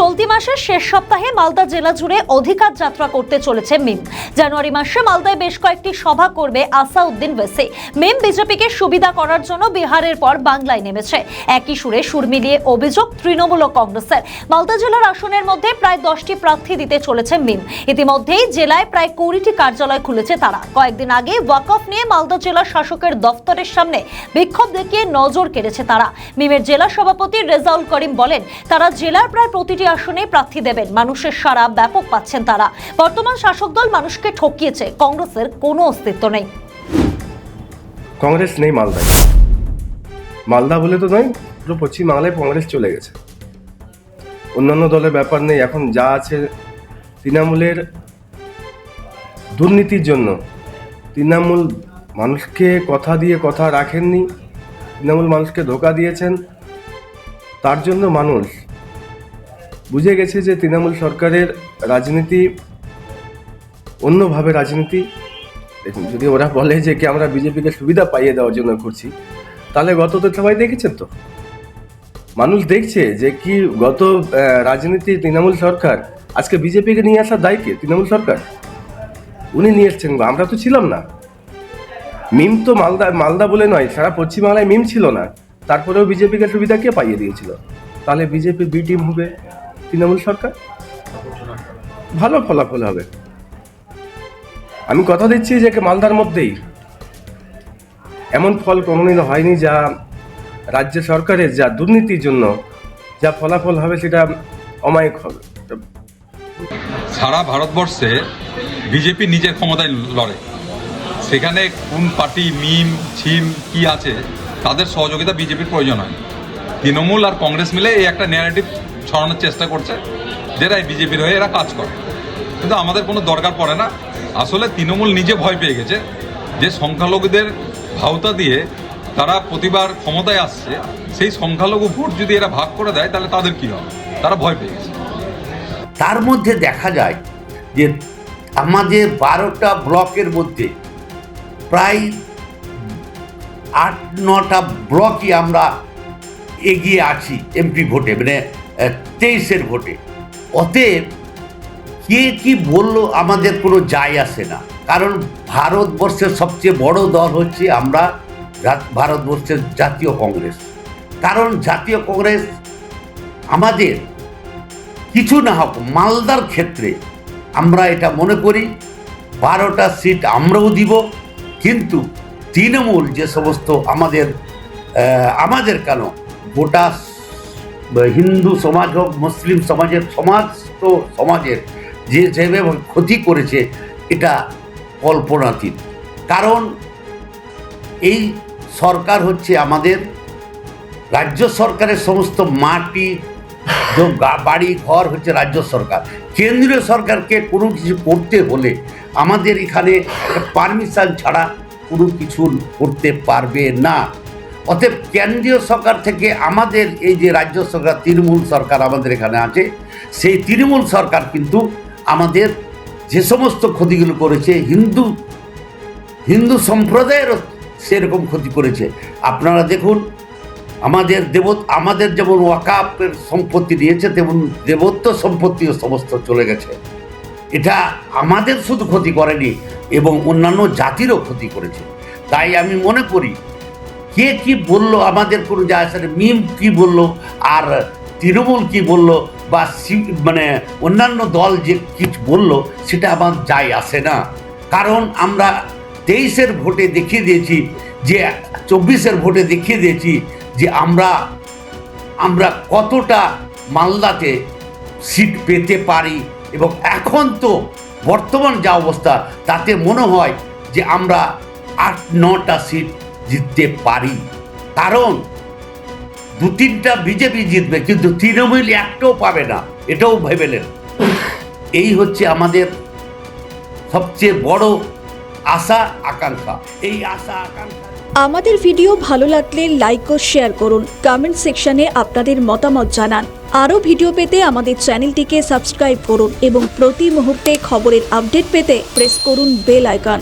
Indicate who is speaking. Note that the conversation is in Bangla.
Speaker 1: চলতি মাসের শেষ সপ্তাহে মালদা জেলা জুড়ে অধিকার যাত্রা করতে চলেছে মিম। জানুয়ারি মাসে মালদায় বেশ কয়েকটি সভা করবে আসাউদ্দিন ওয়েসি। মিম বিজেপিকে সুবিধা করার জন্য বিহারের পর বাংলায় নেমেছে। একই সুরে সুর মিলিয়ে অভিযোগ তৃণমূল ও কংগ্রেসের। মালদা জেলার আসনের মধ্যে প্রায় 10টি প্রার্থী দিতে চলেছে মিম। ইতিমধ্যেই জেলায় প্রায় 20টি কার্যালয় খুলেছে তারা। কয়েকদিন আগে ওয়াকফ নিয়ে মালদা জেলা শাসকের দফতরের সামনে বিক্ষোভ দেখিয়ে নজর কেড়েছে তারা। মিমের জেলা সভাপতি রেজাউল করিম বলেন, তারা জেলার প্রায় প্রতিটি আসনে প্রার্থী দেবেন। মানুষের সাড়া ব্যাপক পাচ্ছেন তারা। বর্তমান শাসক দল মানুষকে ঠকিয়েছে, কংগ্রেসের কোনো অস্তিত্ব নেই।
Speaker 2: কংগ্রেস নেই মালদায়। মালদা বলে তো নয়, পুরো পশ্চিম বাংলায় কংগ্রেস চলে গেছে। অন্যান্য দলের ব্যাপার নেই, এখন যা আছে তৃণমূলের দুর্নীতির জন্য। তৃণমূল মানুষকে কথা দিয়ে কথা রাখেননি, তৃণমূল মানুষকে ধোঁকা দিয়েছেন। তার জন্য মানুষ বুঝে গেছে যে তৃণমূল সরকারের রাজনীতি অন্যভাবে রাজনীতি। দেখুন, যদি ওরা বলে যে কি আমরা বিজেপিকে সুবিধা পাইয়ে দেওয়ার জন্য করছি, তাহলে গত তো সবাই দেখেছেন, তো মানুষ দেখছে যে কি গত রাজনীতি তৃণমূল সরকার আজকে বিজেপিকে নিয়ে আসার দায় কে? তৃণমূল সরকার, উনি নিয়ে এসছেন। আমরা তো ছিলাম না। মিম তো মালদা বলে নয়, সারা পশ্চিমবাংলায় মিম ছিল না। তারপরেও বিজেপিকে সুবিধা কে পাইয়ে দিয়েছিল? তাহলে বিজেপি বি টিম হবে, তৃণমূল সরকার ভালো ফলাফল হবে। আমি কথা দিচ্ছি যে মালদার মধ্যেই এমন ফল কোনোদিন হয়নি, যা রাজ্য সরকারের যা দুর্নীতির জন্য যা ফলাফল হবে সেটা অমায়িক হবে।
Speaker 3: সারা ভারতবর্ষে বিজেপি নিজের ক্ষমতায় লড়ে। সেখানে কোন পার্টি মিম ছিম কি আছে, তাদের সহযোগিতা বিজেপির প্রয়োজন হয়। তৃণমূল আর কংগ্রেস মিলে এই একটা ন্যারেটিভ ছড়ানোর চেষ্টা করছে, যেটা বিজেপির হয়ে এরা কাজ করে। কিন্তু আমাদের কোনো দরকার পড়ে না। আসলে তৃণমূল নিজে ভয় পেয়ে গেছে যে সংখ্যালঘুদের ভাওতা দিয়ে তারা প্রতিবার ক্ষমতায় আসছে। সেই সংখ্যালঘু ভোট যদি এরা ভাগ করে দেয়, তাহলে তাদের কী হবে? তারা ভয় পেয়ে গেছে।
Speaker 4: তার মধ্যে দেখা যায় যে আমাদের 12টা ব্লকের মধ্যে প্রায় 8-9টা ব্লকই আমরা এগিয়ে আছি এমপি ভোটে, মানে 23-এর ভোটে। অতএব কে কি বললো আমাদের কোনো যায় আসে না, কারণ ভারতবর্ষের সবচেয়ে বড় দল হচ্ছে আমরা ভারতবর্ষের জাতীয় কংগ্রেস। কারণ জাতীয় কংগ্রেস আমাদের কিছু না হোক মালদার ক্ষেত্রে আমরা এটা মনে করি 12টা সিট আমরাও দিব। কিন্তু তৃণমূল যে সমস্ত আমাদের কেন গোটা হিন্দু সমাজ হোক, মুসলিম সমাজের সমস্ত সমাজের যেভাবে ক্ষতি করেছে, এটা কল্পনাতীত। কারণ এই সরকার হচ্ছে আমাদের রাজ্য সরকারের সমস্ত মাটি বাড়ি ঘর হচ্ছে রাজ্য সরকার। কেন্দ্রীয় সরকারকে কোনো কিছু করতে হলে আমাদের এখানে পারমিশন ছাড়া কোনো কিছু করতে পারবে না। অতএব কেন্দ্রীয় সরকার থেকে আমাদের এই যে রাজ্য সরকার তৃণমূল সরকার আমাদের এখানে আছে, সেই তৃণমূল সরকার কিন্তু আমাদের যে সমস্ত ক্ষতিগুলো করেছে, হিন্দু সম্প্রদায়েরও সেরকম ক্ষতি করেছে। আপনারা দেখুন, আমাদের যেমন ওয়াকফের সম্পত্তি নিয়েছে, তেমন দেবত্ব সম্পত্তিও সমস্ত চলে গেছে। এটা আমাদের শুধু ক্ষতি করেনি, এবং অন্যান্য জাতিরও ক্ষতি করেছে। তাই আমি মনে করি কে কি বললো আমাদের কোনো যায় আসে না। মিম কি বললো আর তৃণমূল কি বললো বা মানে অন্যান্য দল যে কিছু বললো, সেটা আমার যায় আসে না। কারণ আমরা 23-এর ভোটে দেখিয়ে দিয়েছি, যে 24-এর ভোটে দেখিয়ে দিয়েছি যে আমরা কতটা মালদাতে সিট পেতে পারি। এবং এখন তো বর্তমান যা অবস্থা, তাতে মনে হয় যে আমরা 8-9টা সিট জিততে পারি। কারণ 2-3টা বিজেপি জিতবে, কিন্তু তৃণমূল একটাও পাবে না, এটাও ভেবেলেন। এই হচ্ছে আমাদের সবচেয়ে বড় আশা আকাঙ্ক্ষা। এই আশা আকাঙ্ক্ষা।
Speaker 5: আমাদের ভিডিও ভালো লাগলে লাইক ও শেয়ার করুন। কমেন্ট সেকশনে আপনাদের মতামত জানান। আরও ভিডিও পেতে আমাদের চ্যানেলটিকে সাবস্ক্রাইব করুন এবং প্রতি মুহূর্তে খবরের আপডেট পেতে প্রেস করুন বেল আইকন।